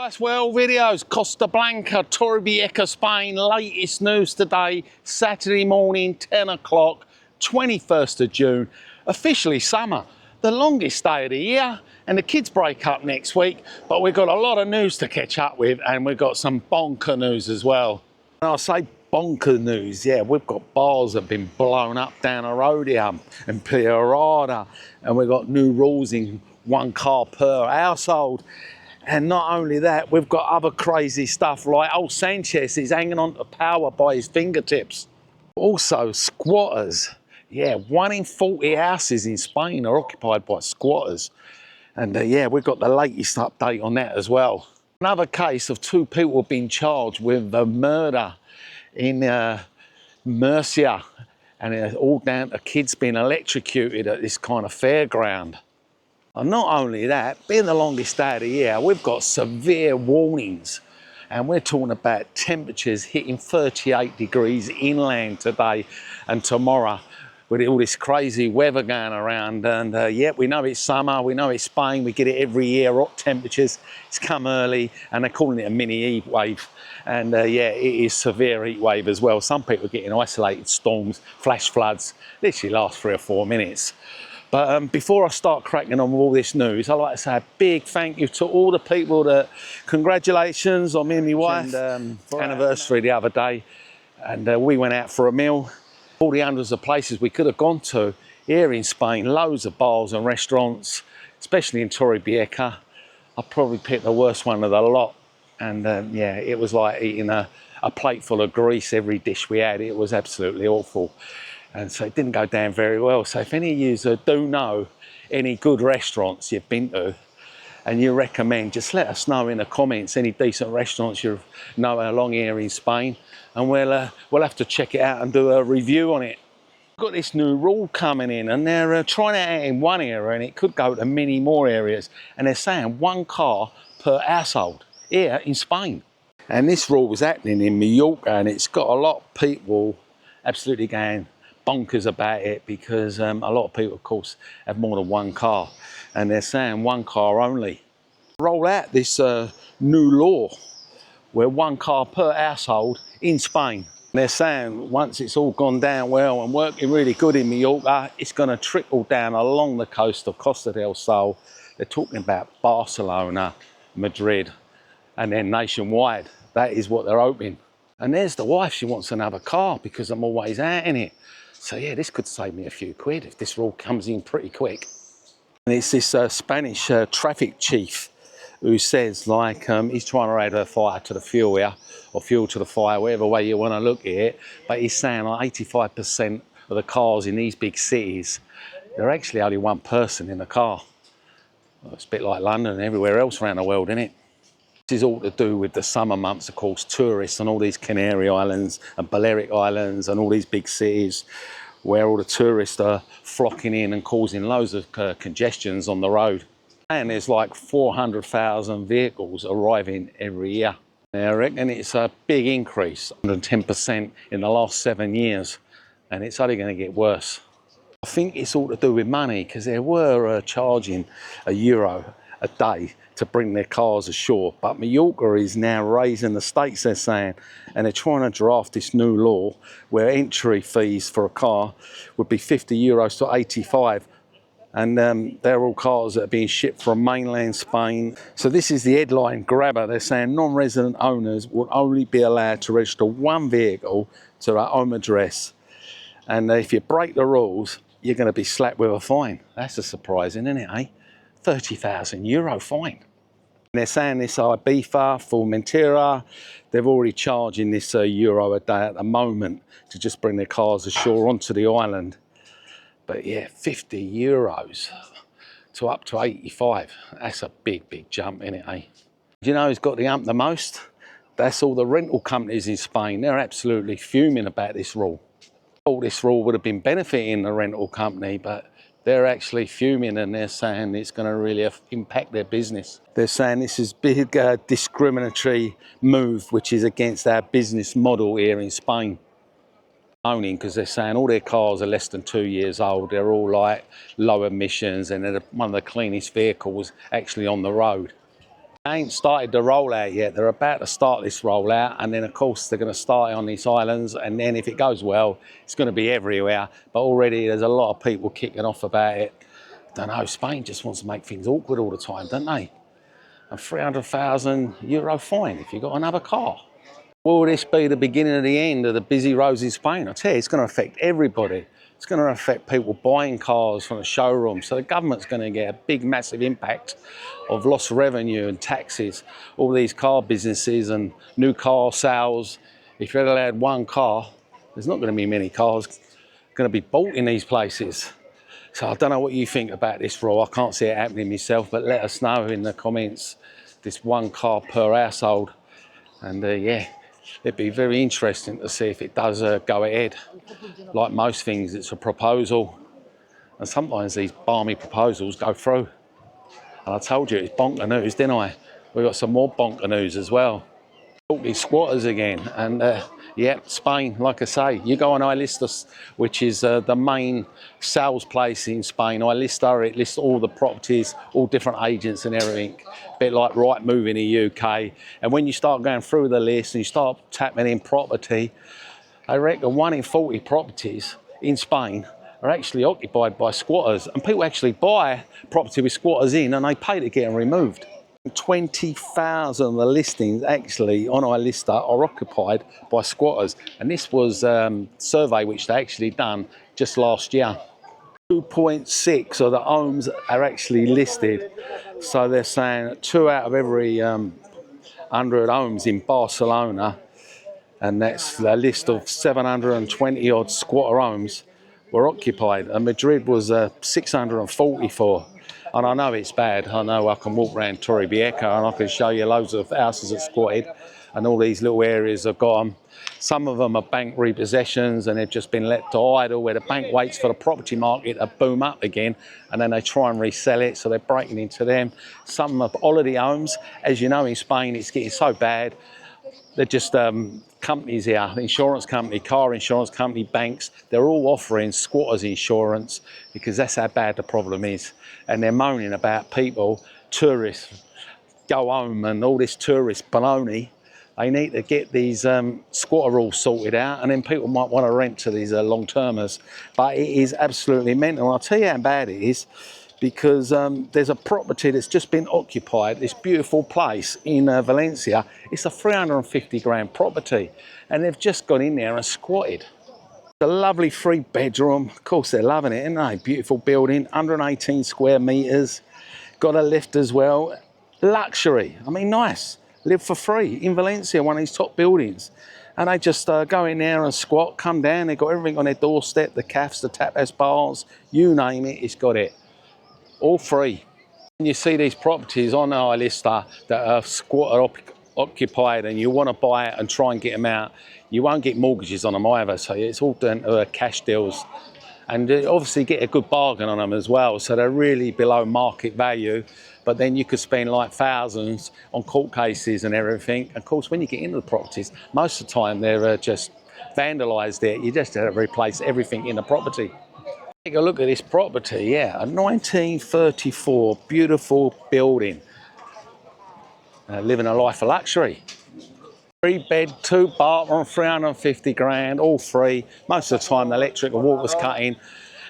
Paradiseworldvideos, Costa Blanca, Torrevieja, Spain. Latest news today, Saturday morning, 10 o'clock, 21st of June. Officially summer, the longest day of the year, and the kids break up next week, but we've got a lot of news to catch up with, and we've got some bonker news as well. And I say bonker news, yeah, we've got bars that have been blown up down the road here in Pirada, and we've got new rules in 1 car per household. And not only that, we've got other crazy stuff like old Sanchez is hanging on to power by his fingertips. Also, squatters. Yeah, 1 in 40 houses in Spain are occupied by squatters. And yeah, we've got the latest update on that as well. Another case of 2 people being charged with a murder in Murcia. And it's all down to kids being electrocuted at this kind of fairground. And not only that, being the longest day of the year, we've got severe warnings. And we're talking about temperatures hitting 38 degrees inland today and tomorrow with all this crazy weather going around. And yeah, we know it's summer, we know it's Spain, we get it every year, hot temperatures. It's come early and they're calling it a mini heat wave. And yeah, it is severe heat wave as well. Some people are getting isolated storms, flash floods, literally last 3 or 4 minutes. But before I start cracking on with all this news, I'd like to say a big thank you to all the people that, congratulations on me and my wife, anniversary the other day. And we went out for a meal. All the hundreds of places we could have gone to here in Spain, loads of bars and restaurants, especially in Torrevieja. I probably picked the worst one of the lot. And yeah, it was like eating a plate full of grease every dish we had. It was absolutely awful. And so it didn't go down very well. So if any of you do know any good restaurants you've been to and you recommend, just let us know in the comments any decent restaurants you know along here in Spain, and we'll have to check it out and do a review on it. We've got this new rule coming in, and they're trying it out in one area, and it could go to many more areas. And they're saying 1 car per household here in Spain. And this rule was happening in Mallorca, and it's got a lot of people absolutely going bonkers about it, because a lot of people, of course, have more than 1 car, and they're saying 1 car only. Roll out this new law where 1 car per household in Spain. They're saying once it's all gone down well and working really good in Mallorca, it's going to trickle down along the coast of Costa del Sol. They're talking about Barcelona, Madrid, and then nationwide. That is what they're hoping. And there's the wife, she wants another car because I'm always out in it. So yeah, this could save me a few quid if this rule comes in pretty quick. And it's this Spanish traffic chief who says, like, he's trying to add a fire to the fuel here, or fuel to the fire, whatever way you want to look at it. But he's saying like 85% of the cars in these big cities, they're actually only 1 person in the car. Well, it's a bit like London and everywhere else around the world, isn't it? This is all to do with the summer months, of course, tourists on all these Canary Islands and Balearic Islands and all these big cities where all the tourists are flocking in and causing loads of congestions on the road. And there's like 400,000 vehicles arriving every year. Now, I reckon it's a big increase, 110% in the last 7 years, and it's only going to get worse. I think it's all to do with money, because they were charging €1 a day to bring their cars ashore, but Mallorca is now raising the stakes, they're saying, and they're trying to draft this new law where entry fees for a car would be €50 to 85, and they're all cars that are being shipped from mainland Spain. So this is the headline grabber. They're saying non-resident owners will only be allowed to register 1 vehicle to their home address, and if you break the rules, you're going to be slapped with a fine. That's a surprising, isn't it, eh? €30,000 fine. They're saying this Ibiza, Formentera, they're already charging this €1 a day at the moment to just bring their cars ashore onto the island. But yeah, €50 to up to 85. That's a big, big jump, isn't it, eh? Do you know who's got the hump the most? That's all the rental companies in Spain. They're absolutely fuming about this rule. All this rule would have been benefiting the rental company, but they're actually fuming, and they're saying it's going to really impact their business. They're saying this is big discriminatory move, which is against our business model here in Spain. Owning, because they're saying all their cars are less than 2 years old. They're all like low emissions, and they're one of the cleanest vehicles actually on the road. They ain't started the rollout yet. They're about to start this rollout, and then of course they're going to start it on these islands, and then if it goes well, it's going to be everywhere. But already there's a lot of people kicking off about it. I don't know, Spain just wants to make things awkward all the time, don't they? A €300,000 fine if you've got another car. Will this be the beginning of the end of the busy roads in Spain? I tell you, it's going to affect everybody. It's going to affect people buying cars from the showroom. So the government's going to get a big, massive impact of lost revenue and taxes. All these car businesses and new car sales. If you're allowed one car, there's not going to be many cars going to be bought in these places. So I don't know what you think about this rule. I can't see it happening myself, but let us know in the comments. This one car per household. And yeah, it'd be very interesting to see if it does go ahead. Like most things, it's a proposal, and sometimes these balmy proposals go through. And I told you it's bonker news, didn't I? We've got some more bonker news as well. These squatters again, and yeah, Spain, like I say, you go on iLista, which is the main sales place in Spain. iLista, it lists all the properties, all different agents and everything, a bit like Rightmove in the UK. And when you start going through the list and you start tapping in property, I reckon 1 in 40 properties in Spain are actually occupied by squatters, and people actually buy property with squatters in and they pay to get them removed. 20,000 of the listings actually on iLista are occupied by squatters, and this was a survey which they actually done just last year. 2.6 of the homes are actually listed, so they're saying that 2 out of every 100 homes in Barcelona, and that's a list of 720 odd squatter homes, were occupied, and Madrid was 644. And I know it's bad. I know I can walk around Torrevieja and I can show you loads of houses that squatted, and all these little areas have got them. Some of them are bank repossessions and they've just been let to idle, where the bank waits for the property market to boom up again and then they try and resell it, so they're breaking into them. Some are holiday homes. As you know, in Spain it's getting so bad. They're just companies here, insurance company, car insurance company, banks, they're all offering squatters insurance because that's how bad the problem is. And they're moaning about people, tourists, go home and all this tourist baloney. They need to get these squatter rules sorted out, and then people might want to rent to these long-termers. But it is absolutely mental. I'll tell you how bad it is, because there's a property that's just been occupied, this beautiful place in Valencia. It's a 350 grand property, and they've just gone in there and squatted. It's a lovely 3-bedroom, of course they're loving it, isn't they? Beautiful building, 118 square meters, got a lift as well. Luxury, I mean, nice, live for free in Valencia, one of these top buildings. And they just go in there and squat, come down, they've got everything on their doorstep, the cafes, the tapas bars, you name it, it's got it. All free. When you see these properties on our iLista that are squatter occupied and you want to buy it and try and get them out, you won't get mortgages on them either, so it's all done cash deals. And obviously get a good bargain on them as well, so they're really below market value, but then you could spend like thousands on court cases and everything. Of course, when you get into the properties, most of the time they're just vandalised there. You just have to replace everything in the property. Take a look at this property, yeah, a 1934 beautiful building. Living a life of luxury. 3-bed, 2-bathroom, 350 grand, all free. Most of the time the electric and water's cut in,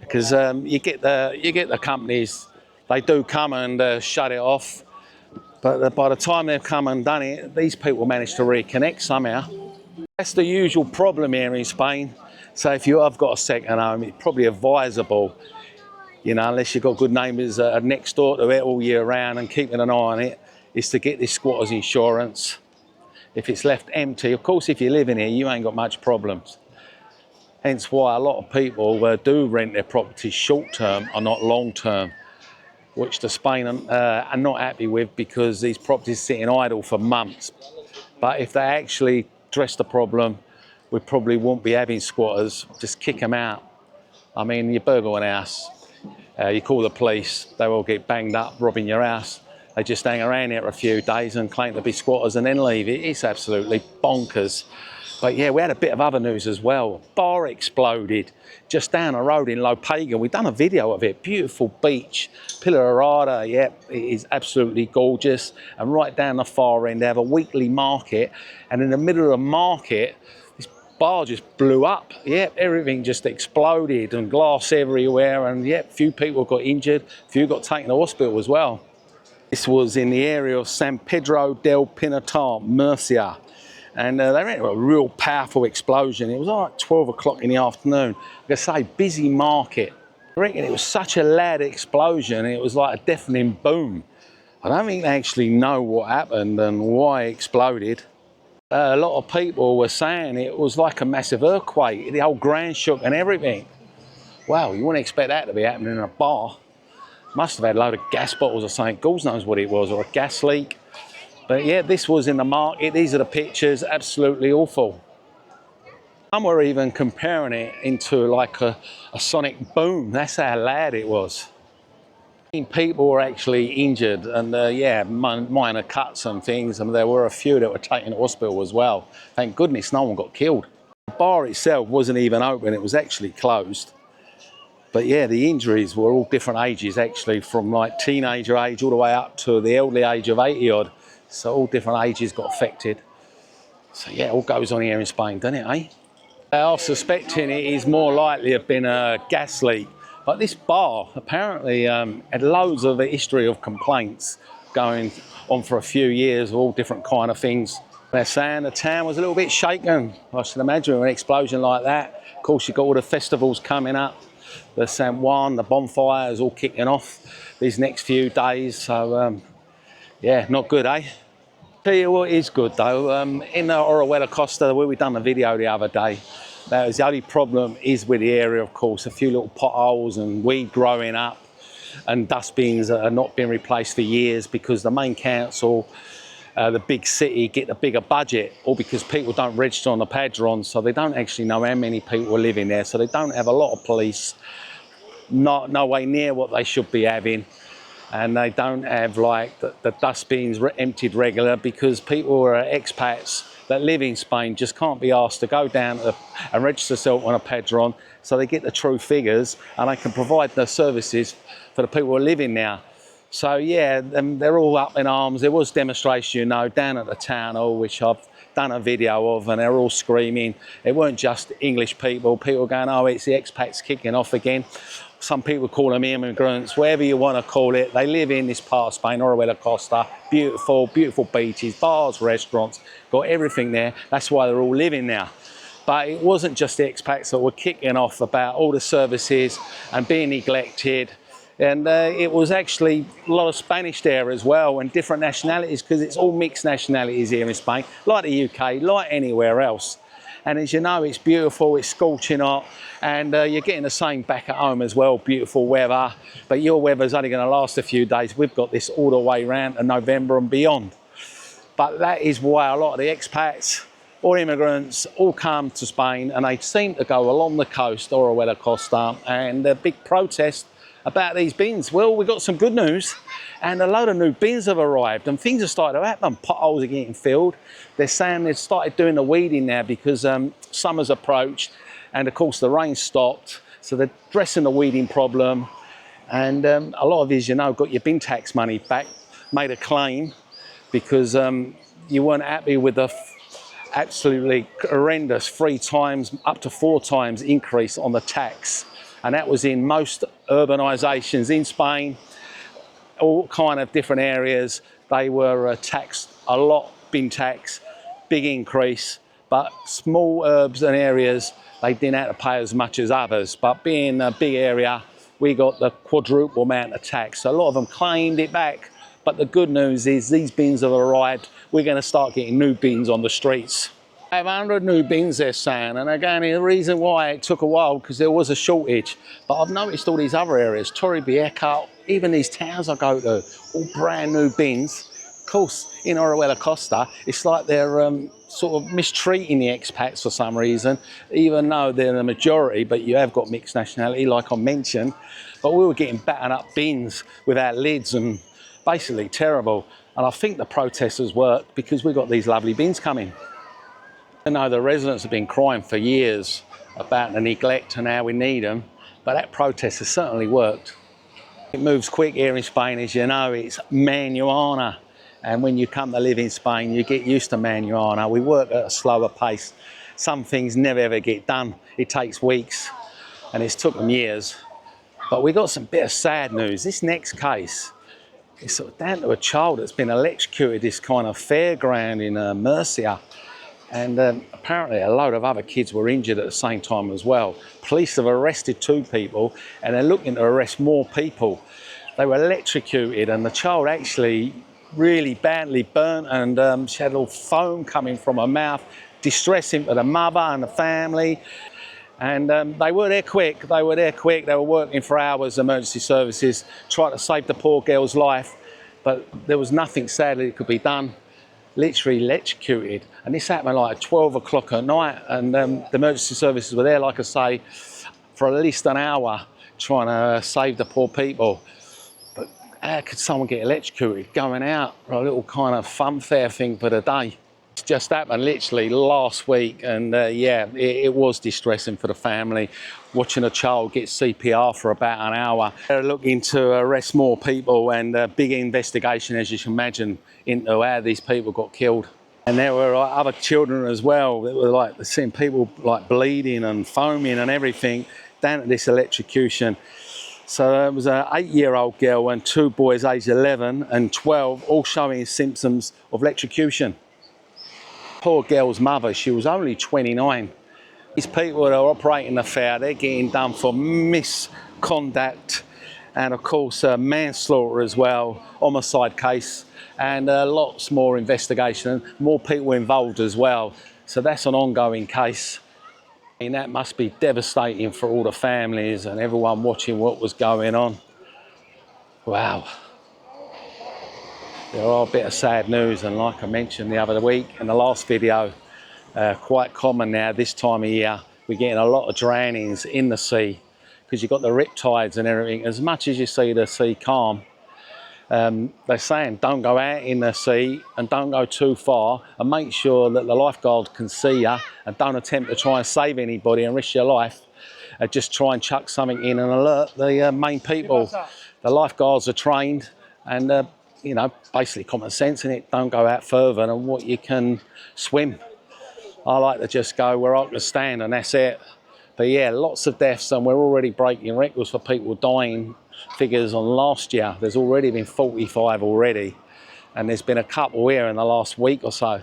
because you get the companies, they do come and shut it off. But by the time they've come and done it, these people manage to reconnect somehow. That's the usual problem here in Spain. So if you have got a second home, it's probably advisable, you know, unless you've got good neighbours next door to it all year round and keeping an eye on it, is to get this squatter's insurance. If it's left empty, of course, if you live in here, you ain't got much problems. Hence why a lot of people do rent their properties short term or not long term, which the Spain are not happy with, because these properties sitting idle for months. But if they actually address the problem, we probably won't be having squatters. Just kick them out. I mean, you burgle an house, you call the police, they will get banged up robbing your house. They just hang around here for a few days and claim to be squatters and then leave. It's absolutely bonkers. But yeah, we had a bit of other news as well. Bar exploded just down the road in Lopagan. We've done a video of it. Beautiful beach, Pillarada. Yeah, it is absolutely gorgeous. And right down the far end, they have a weekly market. And in the middle of the market, this bar just blew up. Yeah, everything just exploded and glass everywhere. And yeah, a few people got injured. A few got taken to hospital as well. This was in the area of San Pedro del Pinatar, Murcia. And they ran a real powerful explosion. It was like 12 o'clock in the afternoon. Like I say, busy market. I reckon it was such a loud explosion, it was like a deafening boom. I don't think they actually know what happened and why it exploded. A lot of people were saying it was like a massive earthquake. The whole ground shook and everything. Wow, you wouldn't expect that to be happening in a bar. Must have had a load of gas bottles or something. God knows what it was, or a gas leak. But yeah, this was in the market. These are the pictures, absolutely awful. Some were even comparing it into like a sonic boom. That's how loud it was. People were actually injured and yeah, minor cuts and things. And there were a few that were taken to hospital as well. Thank goodness no one got killed. The bar itself wasn't even open, it was actually closed. But yeah, the injuries were all different ages actually, from like teenager age all the way up to the elderly age of 80 odd. So all different ages got affected. So yeah, it all goes on here in Spain, doesn't it, eh? They are suspecting it is more likely to have been a gas leak. But this bar apparently had loads of a history of complaints going on for a few years, all different kind of things. They're saying the town was a little bit shaken. I should imagine with an explosion like that. Of course, you've got all the festivals coming up. The San Juan, the bonfires all kicking off these next few days. So yeah, not good, eh? Tell you what is good though, in the Torrevieja Costa, where we done a video the other day, that was the only problem is with the area, of course, a few little potholes and weed growing up and dustbins that have not been replaced for years because the main council, the big city, get the bigger budget, or because people don't register on the padron, so they don't actually know how many people are living there, so they don't have a lot of police, no way near what they should be having. And they don't have like the dustbins emptied regular because people who are expats that live in Spain just can't be asked to go down and register themselves on a padron, so they get the true figures and they can provide the services for the people who are living there. So yeah, they're all up in arms. There was demonstration, you know, down at the town hall, which I've done a video of, and they're all screaming. It weren't just English people going, oh, it's the expats kicking off again. Some people call them immigrants, whatever you want to call it. They live in this part of Spain, Torrevieja Costa. Beautiful, beautiful beaches, bars, restaurants, got everything there. That's why they're all living there. But it wasn't just the expats that were kicking off about all the services and being neglected. And it was actually a lot of Spanish there as well, and different nationalities, because it's all mixed nationalities here in Spain, like the UK, like anywhere else. And as you know, it's beautiful, it's scorching hot, and you're getting the same back at home as well, beautiful weather. But your weather's only going to last a few days. We've got this all the way around to November and beyond. But that is why a lot of the expats or immigrants all come to Spain, and they seem to go along the coast, Torrevieja Costa, and the big protest about these bins. Well, we've got some good news, and a load of new bins have arrived and things are starting to happen. Potholes are getting filled. They're saying they've started doing the weeding now because summer's approached, and of course the rain stopped, so they're addressing the weeding problem. And a lot of these, you know, got your bin tax money back, made a claim because you weren't happy with the absolutely horrendous 3 times, up to 4 times increase on the tax. And that was in most urbanisations in Spain, all kind of different areas. They were taxed a lot, bin tax, big increase. But small urbs and areas, they didn't have to pay as much as others. But being a big area, we got the quadruple amount of tax. So a lot of them claimed it back. But the good news is these bins have arrived. We're going to start getting new bins on the streets. 500 new bins, they're saying, and again, the reason why it took a while because there was a shortage. But I've noticed all these other areas, Torrevieja, even these towns I go to, all brand new bins. Of course, in Torrevieja Costa, it's like they're sort of mistreating the expats for some reason, even though they're the majority, but you have got mixed nationality, like I mentioned. But we were getting battered up bins without lids and basically terrible. And I think the protesters worked because we got these lovely bins coming. I know the residents have been crying for years about the neglect and how we need them, but that protest has certainly worked. It moves quick here in Spain, as you know. It's manuana, and when you come to live in Spain, you get used to manuana. We work at a slower pace. Some things never ever get done. It takes weeks, and it's took them years. But we got some bit of sad news. This next case is sort of down to a child that's been electrocuted this kind of fairground in Murcia. And apparently a load of other kids were injured at the same time as well. Police have arrested 2 people and they're looking to arrest more people. They were electrocuted and the child actually really badly burnt, and she had a little foam coming from her mouth, distressing for the mother and the family. And they were there quick, they were working for hours, emergency services, trying to save the poor girl's life, but there was nothing sadly that could be done. Literally electrocuted, and this happened like at 12 o'clock at night, and the emergency services were there, like I say, for at least an hour trying to save the poor people. But how could someone get electrocuted going out for a little kind of funfair thing for the day? It's just happened literally last week, and yeah, it was distressing for the family watching a child get CPR for about an hour. They're looking to arrest more people, and a big investigation, as you can imagine, into how these people got killed. And there were other children as well that were like seeing people like bleeding and foaming and everything down at this electrocution. So there was an 8-year-old girl and 2 boys aged 11 and 12, all showing symptoms of electrocution. Poor girl's mother, she was only 29. These people that are operating the fair, they're getting done for misconduct and of course manslaughter as well, homicide case, and lots more investigation, more people involved as well. So that's an ongoing case. And that must be devastating for all the families and everyone watching what was going on. Wow. There are a bit of sad news, and like I mentioned the other week in the last video, quite common now this time of year, we're getting a lot of drownings in the sea because you've got the riptides and everything. As much as you see the sea calm, they're saying don't go out in the sea and don't go too far, and make sure that the lifeguard can see you, and don't attempt to try and save anybody and risk your life. Just try and chuck something in and alert the main people. The lifeguards are trained, and you know, basically common sense in it. Don't go out further than what you can swim. I like to just go where I can stand, and that's it. But yeah, lots of deaths, and we're already breaking records for people dying. Figures on last year, there's already been 45 already, and there's been a couple here in the last week or so.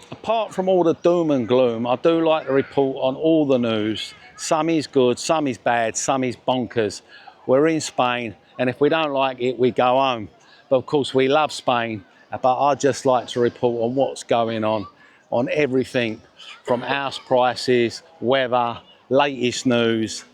Apart from all the doom and gloom, I do like to report on all the news. Some is good, some is bad, some is bonkers. We're in Spain, and if we don't like it, we go home. But of course we love Spain, but I just like to report on what's going on everything from house prices, weather, latest news,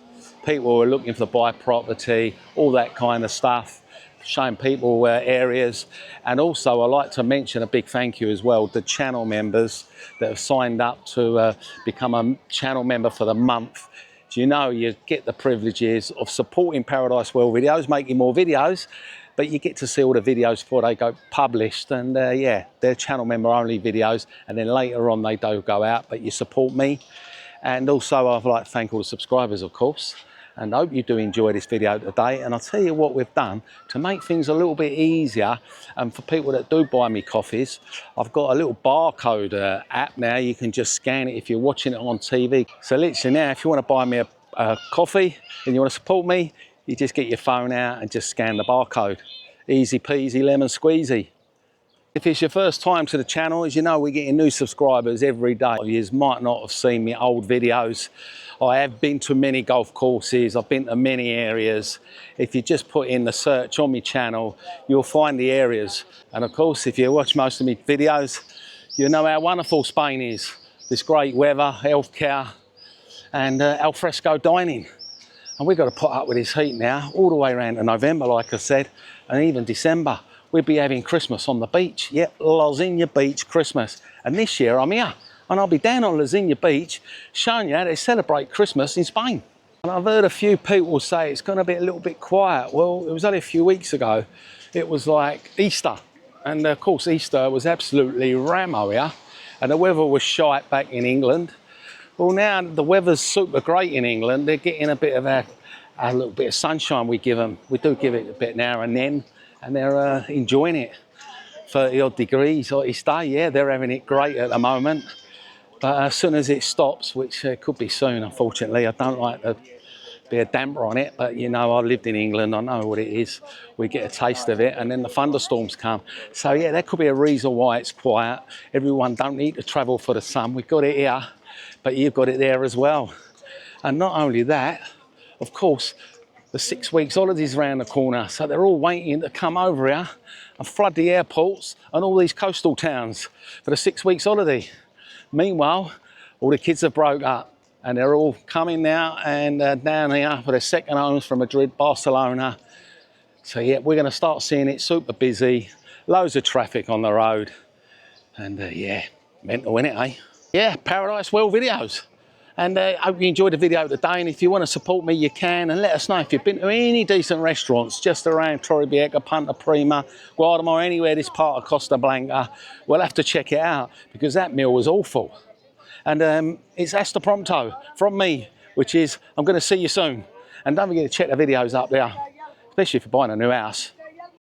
people who are looking to buy property, all that kind of stuff, showing people areas. And also I like to mention a big thank you as well to channel members that have signed up to become a channel member for the month. So you know, you get the privileges of supporting Paradise World Videos, making more videos, but you get to see all the videos before they go published, and yeah, they're channel member only videos, and then later on they do go out, but you support me. And also I'd like to thank all the subscribers, of course, and I hope you do enjoy this video today. And I'll tell you what we've done to make things a little bit easier, and for people that do buy me coffees, I've got a little barcode app now. You can just scan it if you're watching it on TV. So literally now, if you want to buy me a coffee and you want to support me, you just get your phone out and just scan the barcode. Easy peasy lemon squeezy. If it's your first time to the channel, as you know, we're getting new subscribers every day. You might not have seen me old videos. I have been to many golf courses, I've been to many areas. If you just put in the search on my channel, you'll find the areas. And of course, if you watch most of my videos, you know how wonderful Spain is. This great weather, healthcare, and al fresco dining. And we've got to put up with this heat now, all the way around to November, like I said, and even December. We'll be having Christmas on the beach. Yep, Lozinha Beach Christmas. And this year I'm here, and I'll be down on Lozinha Beach showing you how they celebrate Christmas in Spain. And I've heard a few people say it's going to be a little bit quiet. Well, it was only a few weeks ago. It was like Easter. And of course, Easter was absolutely rammo here. and the weather was shite back in England. Well, now the weather's super great in England. They're getting a bit of a little bit of sunshine we give them. We do give it a bit now and then, and they're enjoying it. 30 odd degrees each day, yeah, they're having it great at the moment. But as soon as it stops, which could be soon, unfortunately, I don't like to be a damper on it, but you know, I lived in England, I know what it is. We get a taste of it, and then the thunderstorms come. So yeah, that could be a reason why it's quiet. Everyone don't need to travel for the sun. We've got it here, but you've got it there as well. And not only that, of course, the 6 weeks holidays around the corner, so they're all waiting to come over here and flood the airports and all these coastal towns for the 6 weeks holiday. Meanwhile, all the kids have broke up and they're all coming now and down here for their second homes from Madrid, Barcelona. So yeah, we're going to start seeing it super busy, loads of traffic on the road, and yeah, mental, innit, eh? Yeah, Paradise World Videos. And I hope you enjoyed the video today, and if you want to support me, you can, and let us know if you've been to any decent restaurants just around Torrevieja, Punta Prima, Guadalmore, anywhere this part of Costa Blanca. We'll have to check it out, because that meal was awful. And it's hasta pronto from me, which is I'm going to see you soon. And don't forget to check the videos up there, especially if you're buying a new house.